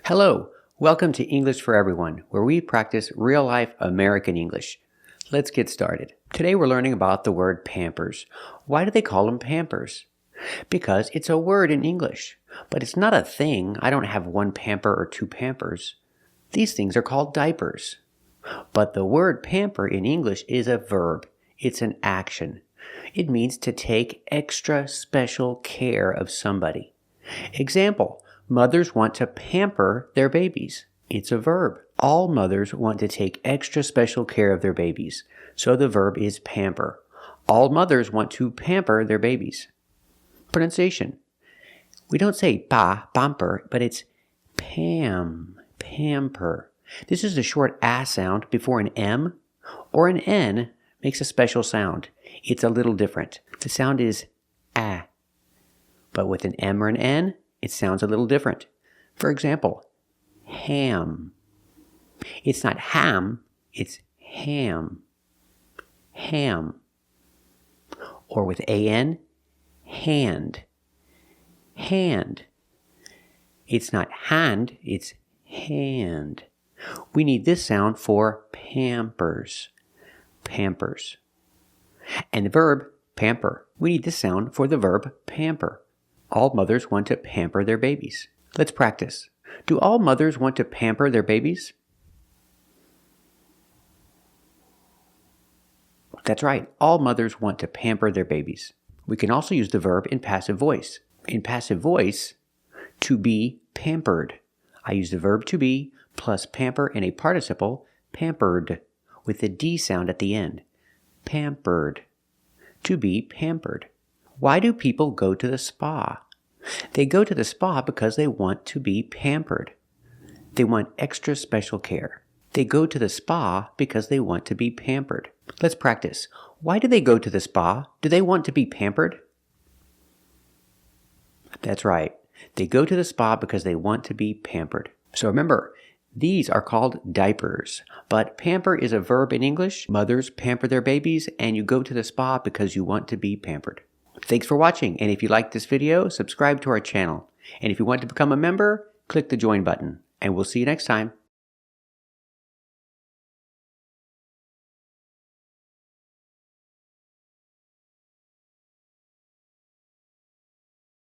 Hello, welcome to English for Everyone, where we practice real-life American English. Let's get started. Today we're learning about the word Pampers. Why do they call them Pampers? Because it's a word in English, but it's not a thing. I don't have one Pamper or two Pampers. These things are called diapers. But the word pamper in English is a verb. It's an action. It means to take extra special care of somebody. Example, mothers want to pamper their babies. It's a verb. All mothers want to take extra special care of their babies. So the verb is pamper. All mothers want to pamper their babies. Pronunciation. We don't say pamper, but it's pamper. This is the short A sound before an M, or an N makes a special sound. It's a little different. The sound is A, but with an M or an N, it sounds a little different. For example, ham. It's not ham, it's ham. Ham. Or with AN, hand. Hand. It's not hand, it's hand. We need this sound for Pampers. Pampers. And the verb pamper. We need this sound for the verb pamper. All mothers want to pamper their babies. Let's practice. Do all mothers want to pamper their babies? That's right. All mothers want to pamper their babies. We can also use the verb in passive voice. In passive voice, to be pampered. I use the verb to be plus pamper in a participle, pampered, with the D sound at the end. Pampered. To be pampered. Why do people go to the spa? They go to the spa because they want to be pampered. They want extra special care. They go to the spa because they want to be pampered. Let's practice. Why do they go to the spa? Do they want to be pampered? That's right. They go to the spa because they want to be pampered. So remember, these are called diapers. But pamper is a verb in English. Mothers pamper their babies, and you go to the spa because you want to be pampered. Thanks for watching, and if you liked this video, subscribe to our channel. And if you want to become a member, click the join button. And we'll see you next time.